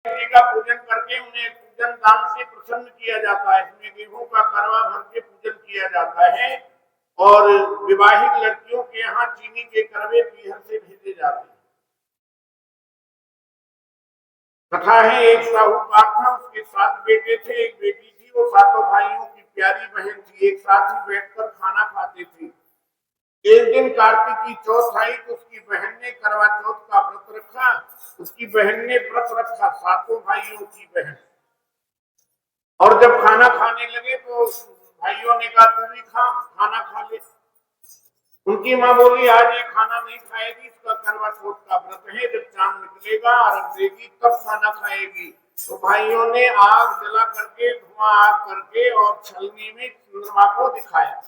जी का पूजन करके उन्हें पूजन दान से प्रसन्न किया जाता है। इसमें गेहूं का करवा भर के पूजन किया जाता है और विवाहित लड़कियों के यहाँ चीनी के करवे पीहर से भेजे जाते हैं। कथा है, एक साहूकार था, उसके 7 बेटे थे, एक बेटी थी। वो सातों भाइयों की प्यारी बहन थी, एक साथ ही बैठकर खाना खाते थे। एक दिन कार्तिक की चौथ आई तो उसकी बहन ने करवा चौथ का व्रत रखा। उसकी बहन ने व्रत रखा, सातों भाइयों की बहन। और जब खाना खाने लगे तो भाइयों ने कहा तू भी खा, खाना खा ले। उनकी माँ बोली आज ये खाना नहीं खाएगी, इसका करवा चौथ का व्रत है, जब चांद निकलेगा अर्घ देगी तब खाना खाएगी। तो भाइयों ने आग जला करके, धुआं आग करके और छलनी में चंद्रमा को दिखाया।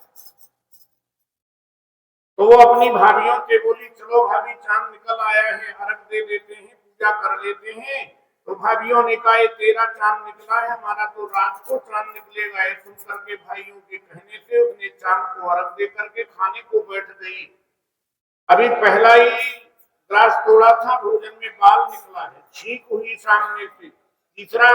तो वो अपनी भाभियों से बोली चलो भाभी चांद निकल आया है, अर्घ दे देते हैं, पूजा कर लेते हैं। तो भाभियों ने कहा तेरा चांद निकला है, हमारा तो रात को चांद निकलेगा। है सुन करके भाइयों के कहने से उसने चांद को अर्घ दे करके खाने को बैठ गई। अभी पहला ही ग्रास तोड़ा था, भोजन में बाल निकला है, छींक हुई सामने से। तीसरा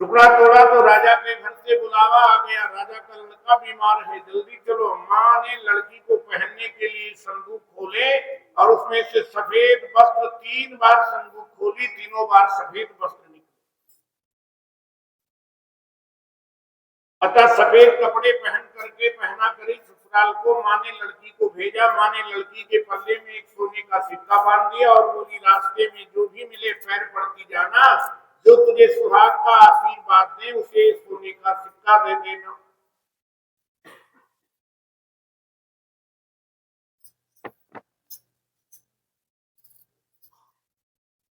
टुकड़ा तोड़ा तो राजा के घर से बुलावा आ गया, राजा का लड़का बीमार है, जल्दी चलो। माँ ने लड़की को पहनने के लिए संदूक खोले और उसमें से सफेद वस्त्र 3 बार संदूक खोली, तीनों बार सफेद वस्त्र निकले। अतः सफेद कपड़े पहन करके पहना करी ससुराल को माँ ने लड़की को भेजा। माँ ने लड़की के पल्ले में एक सोने का सिक्का बांध दिया और बोली रास्ते में जो भी मिले पैर पड़ती जाना, जो तुझे सुहाग का आशीर्वाद दे उसे सोने का सिक्का दे देना।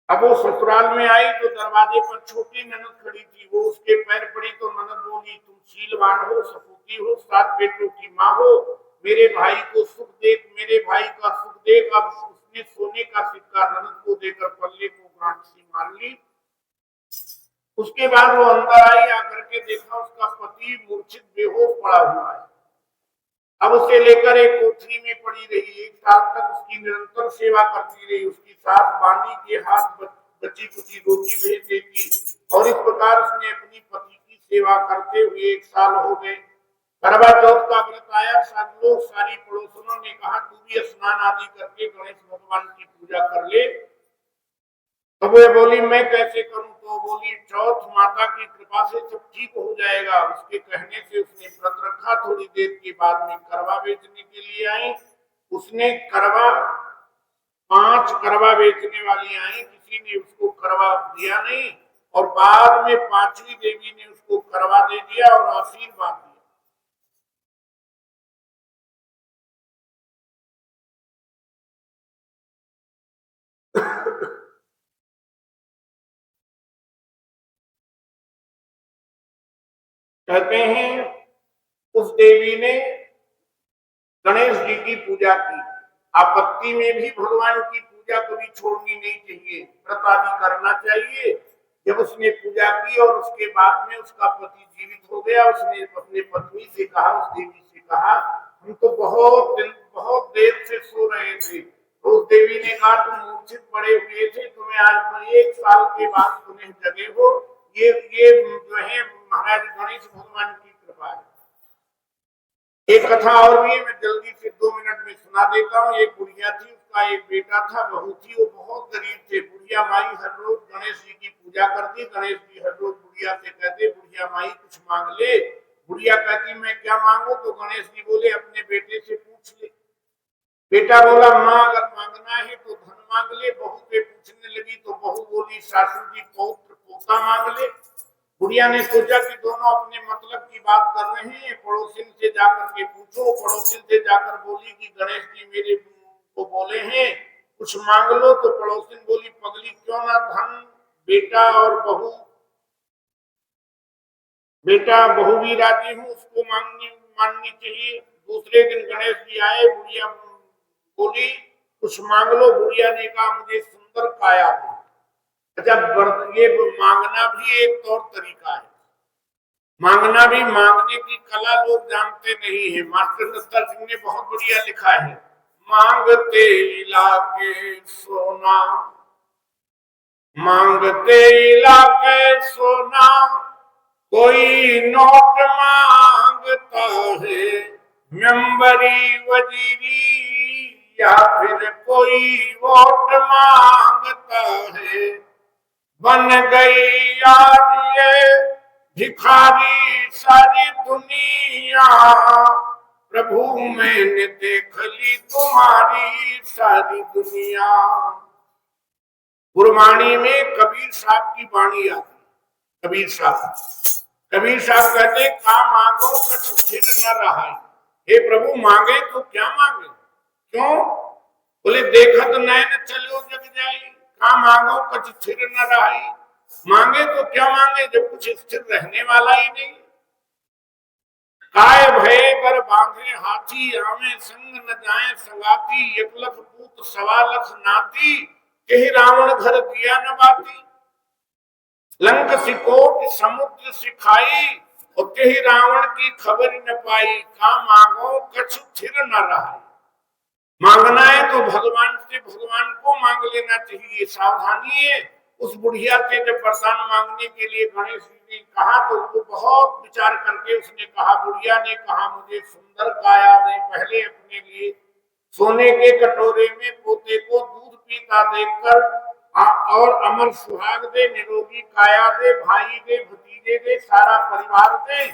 अब वो ससुराल में आई तो दरवाजे पर छोटी ननद खड़ी थी। वो उसके पैर पड़ी तो ननद बोली तुम शीलवान हो, सपूती हो, 7 बेटों की माँ हो, मेरे भाई को सुख देख, मेरे भाई का सुख देख। अब उसने सोने का सिक्का ननद को देकर पल्ले को गांठ से मार ली। उसके बाद वो अंदर आई, आकर के देखा उसका पति मूर्छित बेहोश पड़ा हुआ है। अब उसे लेकर एक कोठरी में पड़ी रही। 1 साल तक उसकी निरंतर सेवा करती रही। उसकी सास बानी के हाथ बची कुची रोटी भेज देती और इस प्रकार उसने अपनी पति की सेवा करते हुए 1 साल हो गए। करवा चौथ का व्रत आया, सब लोग, सारी पड़ोसनों ने कहा तू भी स्नान आदि करके गणेश भगवान की पूजा कर ले। तो वो बोली मैं कैसे करूं? तो बोली चौथ माता की कृपा से सब ठीक हो जाएगा। उसके कहने से उसने व्रत रखा। थोड़ी देर के बाद में करवा बेचने के लिए आई। उसने करवा 5 करवा बेचने वाली आई, किसी ने उसको करवा दिया नहीं और बाद में 5वीं देवी ने उसको करवा दे दिया और आशीर्वाद दिया। कहते हैं उस देवी ने गणेश जी की पूजा की। आपत्ति में भी भगवान की पूजा कभी छोड़नी नहीं चाहिए, व्रत आदि करना चाहिए। जब उसने पूजा की और उसके बाद में उसका पति जीवित हो गया, उसने अपने पत्नी से कहा, उस देवी से कहा हम तो बहुत देर से सो रहे थे। तो उस देवी ने कहा तुम मूर्छित पड़े हुए थे, तुम्हें आज 1 साल के बाद तुम्हें जगे हो, ये जो है महाराज गणेश भगवान की कृपा है। एक कथा और भी है, मैं जल्दी से 2 मिनट में सुना देता हूँ। एक बुढ़िया थी, उसका एक बेटा था, बहू थी, वो बहुत गरीब थे। बुढ़िया माई हर रोज गणेश जी की पूजा करती। गणेश जी हर रोज बुढ़िया से कहते बुढ़िया माई कुछ मांग ले। बुढ़िया कहती मैं क्या मांगू? तो गणेश जी बोले अपने बेटे से पूछ ले। बेटा बोला माँ अगर मांगना है तो धन मांग ले। बहू से पूछने लगी तो बहू बोली सासू जी पौत्र पोता मांग ले। बुढ़िया ने सोचा कि दोनों अपने मतलब की बात कर रहे हैं, पड़ोसिन से जाकर के पूछो। पड़ोसिन से जाकर बोली कि गणेश जी मेरे को बोले हैं कुछ मांग लो। तो पड़ोसिन बोली पगली क्यों ना धन, बेटा और बहू, बेटा बहू भी राजी हूँ, उसको माननी चाहिए। दूसरे दिन गणेश जी आए, बुढ़िया बोली कुछ मांग लो। बुढ़िया ने कहा मुझे सुंदर काया दो। अच्छा, ये मांगना भी एक तौर तरीका है। मांगना भी, मांगने की कला लोग जानते नहीं है। मास्टर दत्ता सिंह ने बहुत बढ़िया लिखा है, मांगते लागे सोना मांगते इलाके सोना, कोई नोट मांगता है, मेंबरी वजीरी या फिर कोई वोट मांगता है। बन गई आज ये भिखारी सारी दुनिया, प्रभु मैंने देख ली तुम्हारी सारी दुनिया। गुरबाणी में कबीर साहब की वाणी आती। कबीर साहब कहते काम मांगो कछ छिर न रहा। हे प्रभु मांगे तो क्या मांगे, क्यों? बोले देखत नैन चलो जग जाई, काम मांगो कछ छिर न रहा। मांगे तो क्या मांगे जब कुछ स्थिर रहने वाला ही नहीं। काय भय कर बांधे हाथी, आवे संग न जाए संगाती। 1 लख पूत 1.25 लख नाती, कही रावण घर दिया न बाती। लंक सिकोट समुद्र सिखाई, और कही रावण की खबर न पाई। का मांगो कछु थिर न रहा। मांगना है तो भगवान से भगवान को मांग लेना चाहिए। सावधानी है, उस बुढ़िया से जब वरदान मांगने के लिए गणेश जी ने कहा तो उसको बहुत विचार करके उसने कहा, बुढ़िया ने कहा मुझे सुंदर काया दे, पहले अपने लिए सोने के कटोरे में पोते को दूध पीता देखकर, और अमर सुहाग दे, निरोगी काया दे, भाई दे, भतीजे दे, सारा परिवार दे,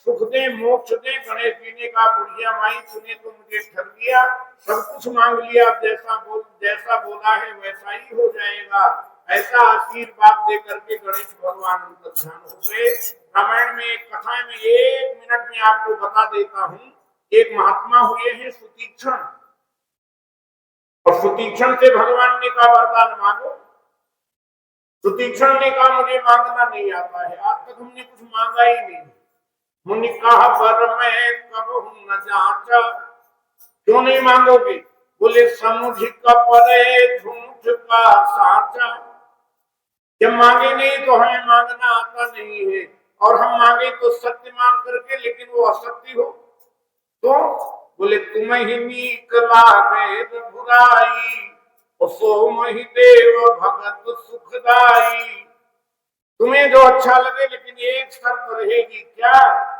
सुख दे, मोक्ष दे। गणेश जी ने कहा बुढ़िया माई तूने तो मुझे ठग दिया, सब कुछ मांग लिया, अब जैसा बोला है वैसा ही हो जाएगा। ऐसा आशीर्वाद दे करके गणेश भगवान अंतर्ध्यान हो गए। रामायण में एक कथा में 1 मिनट में आपको बता देता हूँ। एक महात्मा हुए हैं सुतीक्षण, और सुतीक्षण से भगवान ने कहा वरदान मांगो। सुतीक्षण ने कहा मुझे मांगना नहीं आता है, आज तक हमने कुछ मांगा ही नहीं। मुनि कहा वर मैं कबहू न जांचा, क्यों नहीं मांगोगे? बोले समुझ कपरे झूठ का साचा। जब मांगे नहीं तो हमें मांगना आता नहीं है, और हम मांगे तो सत्य मांग करके, लेकिन वो असत्य हो तो। बोले तुम्हें ही नीक लागे बुराई, सो मही देव भगत सुखदाई। तुम्हें जो अच्छा लगे, लेकिन एक शर्त रहेगी, क्या?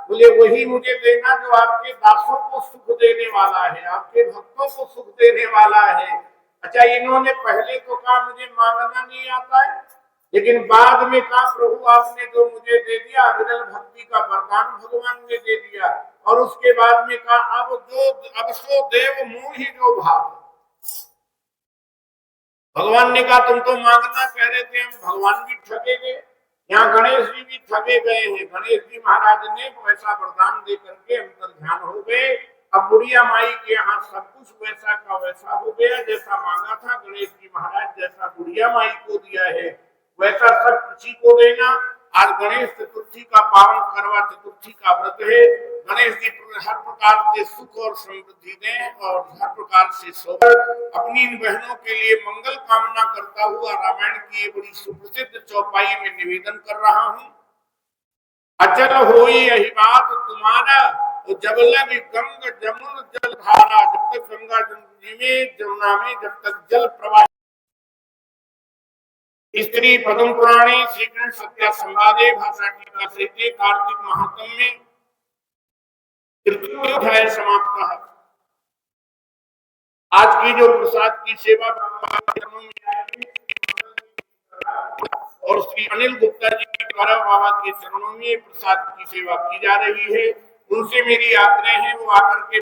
बोले वही मुझे देना जो आपके दासों को सुख देने वाला है, आपके भक्तों को सुख देने वाला है। अच्छा, इन्होंने पहले तो कहा मुझे मांगना नहीं आता है, लेकिन बाद में कहा प्रभु आपने जो मुझे दे दिया, विरल भक्ति का वरदान भगवान ने दे दिया। और उसके बाद में कहा अब सो देव मोहि जो भाव। भगवान ने कहा तुम तो मांगना कह रहे थे, हम भगवान भी ठगे गए, यहाँ गणेश जी भी ठगे गए हैं। गणेश जी महाराज ने वैसा वरदान दे करके अंतर्ध्यान हो गए। अब बुढ़िया माई के यहाँ सब कुछ वैसा का वैसा हो गया, जैसा मांगा था गणेश जी महाराज, जैसा बुढ़िया माई को दिया है वैसा सब किसी को देना। आज गणेश चतुर्थी का पावन करवा चतुर्थी का व्रत है। गणेश जी हर प्रकार से सुख और समृद्धि दें, और हर प्रकार से अपनी इन बहनों के लिए मंगल कामना करता हुआ रामायण की ये बड़ी सुप्रसिद्ध चौपाई में निवेदन कर रहा हूँ। अचल होई यही बात तुम्हारा, तो जब लग गंग जमुन जल धारा। जब तक गंगा में जमुना में जब तक जल प्रवाह। स्त्री पद्म पुराणे श्री कृष्ण सत्या संवादे भाषा टीका से कार्तिक महात्म में तृतीय अध्याय समाप्त है। आज की जो प्रसाद की सेवा और श्री अनिल गुप्ता जी द्वारा बाबा के चरणों में प्रसाद की सेवा की जा रही है, उनसे मेरी आग्रह है वो आकर के